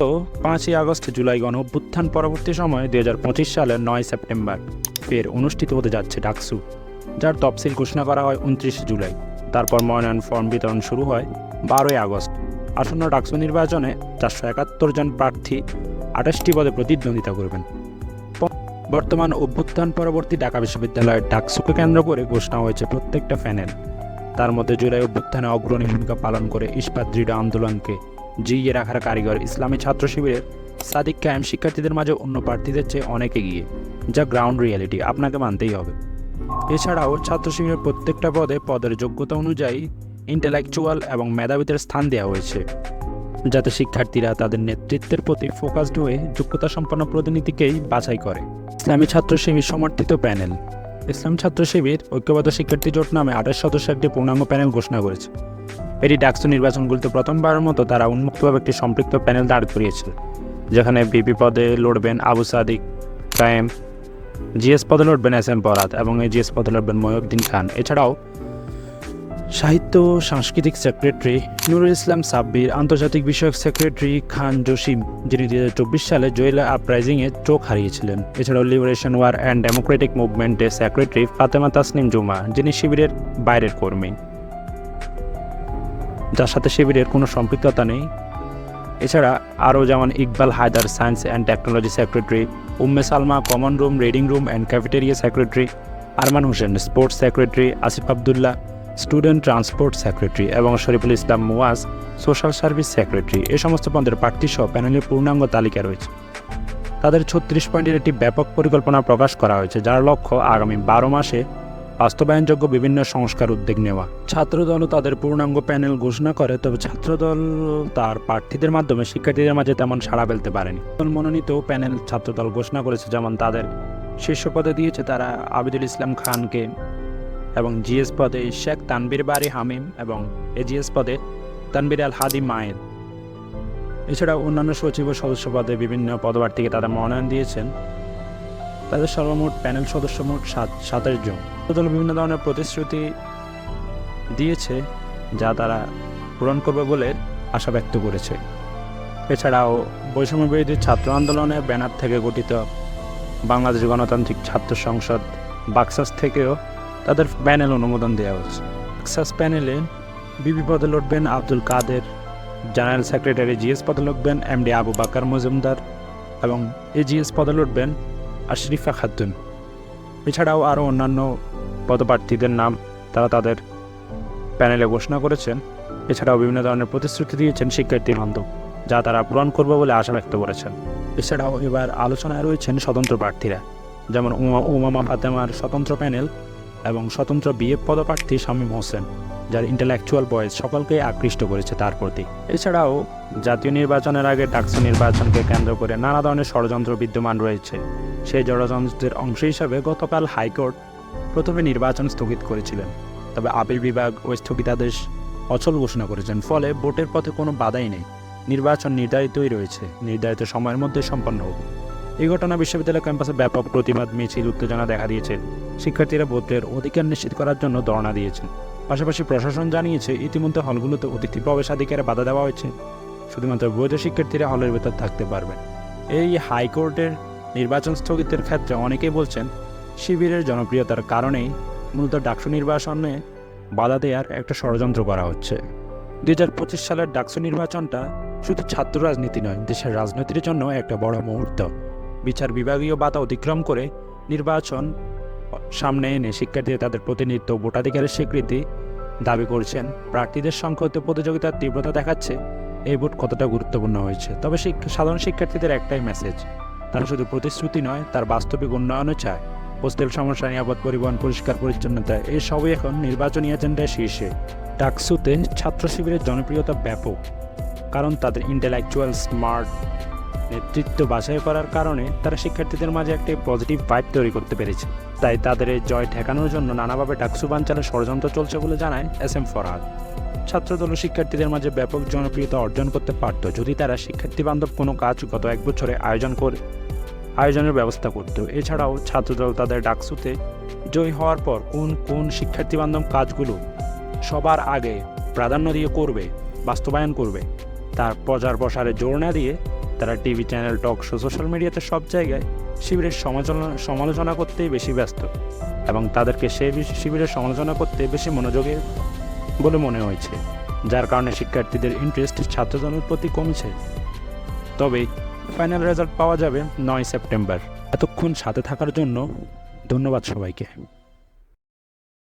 তো 5ই আগস্ট জুলাই গণ অভ্যুত্থান পরবর্তী সময়ে 2025 সালের 9 সেপ্টেম্বর ফের অনুষ্ঠিত হতে যাচ্ছে ডাকসু, যার তফসিল ঘোষণা করা হয় 29 জুলাই। তারপর মনোনয়ন ফর্ম বিতরণ শুরু হয় 12ই আগস্ট। আসন্ন ডাকসু নির্বাচনে 471 জন প্রার্থী 28টি পদে প্রতিদ্বন্দ্বিতা করবেন। বর্তমান অভ্যুত্থান পরবর্তী ঢাকা বিশ্ববিদ্যালয়ের ডাকসুকে কেন্দ্র করে ঘোষণা হয়েছে প্রত্যেকটা প্যানেল। তার মধ্যে জুলাই অভ্যুত্থানে অগ্রণী ভূমিকা পালন করে ইস্পাত দৃঢ় আন্দোলনকে জিইয়ে রাখার কারিগর ইসলামী ছাত্র শিবিরের সাদিক কায়েম শিক্ষার্থীদের মাঝে অন্য প্রার্থীদের চেয়ে অনেক এগিয়ে, যা গ্রাউন্ড রিয়ালিটি, আপনাকে মানতেই হবে। এছাড়াও ছাত্র শিবিরের প্রত্যেকটা পদের যোগ্যতা অনুযায়ী ইন্টেলেকচুয়াল এবং মেধাবীদের স্থান দেওয়া হয়েছে, যাতে শিক্ষার্থীরা তাদের নেতৃত্বের প্রতি ফোকাসড হয়ে যোগ্যতা সম্পন্ন প্রতিনিধিকেই বাছাই করে। ইসলামী ছাত্র শিবির সমর্থিত প্যানেল। ইসলামী ছাত্র শিবির ঐক্যবদ্ধ শিক্ষার্থী জোট নামে 28 সদস্যের একটি পূর্ণাঙ্গ প্যানেল ঘোষণা করেছে। এটি ডাকসু নির্বাচনগুলিতে প্রথমবারের মতো তারা উন্মুক্তভাবে একটি সম্পৃক্ত প্যানেল দাঁড় করিয়েছে, যেখানে বিপি পদে লড়বেন আবু সাদিক কায়েম, জিএস পদে লড়বেন এস.এম. পরাত এবং এজিএস পদে লড়বেন মহিউদ্দিন খান। এছাড়াও সাহিত্য ও সাংস্কৃতিক সেক্রেটারি নুরুল ইসলাম সাব্বির, আন্তর্জাতিক বিষয়ক সেক্রেটারি খান জসিম, যিনি 2024 সালে জুয়েলা আপরাইজিংয়ে চোখ হারিয়েছিলেন। এছাড়াও লিবারেশন ওয়ার অ্যান্ড ডেমোক্রেটিক মুভমেন্টের সেক্রেটারি ফাতেমা তাসনিম জুমা, যিনি শিবিরের বাইরের কর্মী, যার সাথে শিবিরের কোনো সম্পৃক্ততা নেই। এছাড়া আরও যেমন Iqbal Haider, science and technology secretary, Umme Salma, common room, reading room and cafeteria secretary, Arman Hossain, sports secretary, Asif Abdullah, student transport secretary এবং Shariful Islam Muaz, social service secretary. এই সমস্ত পদের প্রার্থীসহ প্যানেলের পূর্ণাঙ্গ তালিকা রয়েছে। তাদের 36 পয়েন্টের একটি ব্যাপক পরিকল্পনা প্রকাশ করা হয়েছে, যার লক্ষ্য আগামী 12 মাসে বাস্তবায়নযোগ্য বিভিন্ন সংস্কার উদ্যোগ নেওয়া। ছাত্রদলও তাদের পূর্ণাঙ্গ প্যানেল ঘোষণা করে, তবে ছাত্রদল তার প্রার্থীদের মাধ্যমে শিক্ষার্থীদের মাঝে তেমন সাড়া ফেলতে পারেনি। মনোনীত প্যানেল ছাত্রদল ঘোষণা করেছে, যেমন তাদের শীর্ষ পদে দিয়েছে তারা আবিদুল ইসলাম খানকে এবং জিএস পদে শেখ তানবীর বারি হামিম এবং এজিএস পদে তানবীর আল হাদি মায়েদ। এছাড়াও অন্যান্য সচিব ও সদস্য পদে বিভিন্ন পদপ্রার্থীকে তারা মনোনয়ন দিয়েছেন। তাদের সর্বমোট প্যানেল সদস্য মোট 27 জন। দল বিভিন্ন ধরনের প্রতিশ্রুতি দিয়েছে, যা তারা পূরণ করবে বলে আশা ব্যক্ত করেছে। এছাড়াও বৈষম্য বিরোধী ছাত্র আন্দোলনের ব্যানার থেকে গঠিত বাংলাদেশ গণতান্ত্রিক ছাত্র সংসদ বাকসাস থেকেও তাদের প্যানেল অনুমোদন দেওয়া হচ্ছে। বাকসাস প্যানেলে বিপি পদে লড়বেন আব্দুল কাদের, জেনারেল সেক্রেটারি জিএস পদে লড়বেন এমডি আবু বাকার মজুমদার এবং এজিএস পদে লড়বেন আশরিফা খাতুন। এছাড়াও আরও অন্যান্য পদপ্রার্থীদের নাম তারা তাদের প্যানেলে ঘোষণা করেছেন। এছাড়াও বিভিন্ন ধরনের প্রতিশ্রুতি দিয়েছেন শিক্ষার্থী বান্ধব, যা তারা পূরণ করবে বলে আশা ব্যক্ত করেছেন। এছাড়াও এবার আলোচনায় রয়েছেন স্বতন্ত্র প্রার্থীরা, যেমন উমামা ফাতেমার স্বতন্ত্র প্যানেল এবং স্বতন্ত্র বিএফ পদপ্রার্থী শামীম হোসেন, যার ইন্টেলেকচুয়াল বয়েস সকলকেই আকৃষ্ট করেছে তার প্রতি। এছাড়াও জাতীয় নির্বাচনের আগে ডাকসু নির্বাচনকে কেন্দ্র করে নানা ধরনের ষড়যন্ত্র বিদ্যমান রয়েছে। সেই ষড়যন্ত্রের অংশ হিসাবে গতকাল হাইকোর্ট প্রথমে নির্বাচন স্থগিত করেছিলেন, তবে আপিল বিভাগ ওই স্থগিতাদেশ অচল ঘোষণা করেছেন। ফলে ভোটের পথে কোনো বাধাই নেই, নির্বাচন নির্ধারিতই রয়েছে, নির্ধারিত সময়ের মধ্যে সম্পন্ন হবে। এই ঘটনা বিশ্ববিদ্যালয় ক্যাম্পাসে ব্যাপক প্রতিবাদ মিছিল, উত্তেজনা দেখা দিয়েছে। শিক্ষার্থীরা ভোটের অধিকার নিশ্চিত করার জন্য ধর্ণা দিয়েছেন। পাশাপাশি প্রশাসন জানিয়েছে ইতিমধ্যে হলগুলোতে অতিথি প্রবেশাধিকারে বাধা দেওয়া হয়েছে, শুধুমাত্র বৈধ শিক্ষার্থীরা হলের ভেতর থাকতে পারবেন। এই হাইকোর্টের নির্বাচন স্থগিতের ক্ষেত্রে অনেকেই বলছেন শিবিরের জনপ্রিয়তার কারণেই মূলত ডাকসু নির্বাচনে বাধা দেওয়ার একটা ষড়যন্ত্র করা হচ্ছে। 2025 সালের ডাকসু নির্বাচনটা শুধু ছাত্র রাজনীতি নয়, দেশের রাজনীতির জন্য একটা বড় মুহূর্ত। বিচার বিভাগীয় বাধা অতিক্রম করে নির্বাচন সামনে এনে শিক্ষার্থীরা তাদের প্রতিনিধিত্ব, ভোটাধিকারের স্বীকৃতি দাবি করছেন। প্রার্থীদের সংখ্যাতে প্রতিযোগিতার তীব্রতা দেখাচ্ছে এই ভোট কতটা গুরুত্বপূর্ণ হয়েছে। তবে সাধারণ শিক্ষার্থীদের একটাই মেসেজ, তারা শুধু প্রতিশ্রুতি নয়, তার বাস্তবিক উন্নয়নও চায়। হোস্টেল সমস্যা, নিরাপদ পরিবহন, পরিষ্কার পরিচ্ছন্নতা, এই সবই এখন নির্বাচনী এজেন্ডায় শীর্ষে। ডাকসুতে ছাত্র শিবিরের জনপ্রিয়তা ব্যাপক, কারণ তাদের ইন্টেলেকচুয়াল স্মার্ট নেতৃত্ব বাছাই করার কারণে তারা শিক্ষার্থীদের মাঝে একটি পজিটিভ ভাইব তৈরি করতে পেরেছে। তাই তাদের এই জয় ঠেকানোর জন্য নানাভাবে ডাকসু বানচালের ষড়যন্ত্র চলছে বলে জানায় এস.এম. ফরহাদ। ছাত্রদল শিক্ষার্থীদের মাঝে ব্যাপক জনপ্রিয়তা অর্জন করতে পারত যদি তারা শিক্ষার্থী বান্ধব কোনো কাজ গত 1 বছরে আয়োজনের ব্যবস্থা করত। এছাড়াও ছাত্রদল তাদের ডাকসুতে জয়ী হওয়ার পর কোন শিক্ষার্থী বান্ধব কাজগুলো সবার আগে প্রাধান্য দিয়ে করবে, বাস্তবায়ন করবে, তার প্রচার প্রসারে জোর না দিয়ে তারা TV channel, talk show, social মিডিয়াতে সব জায়গায় শিবিরের সমালোচনা করতেই বেশি ব্যস্ত এবং তাদেরকে সেই শিবিরের সমালোচনা করতে বেশি মনোযোগী বলে মনে হয়েছে, যার কারণে শিক্ষার্থীদের ইন্টারেস্ট ছাত্রজনের প্রতি কমছে। তবে ফাইনাল রেজাল্ট পাওয়া যাবে 9 সেপ্টেম্বর। এতক্ষণ সাথে থাকার জন্য ধন্যবাদ সবাইকে।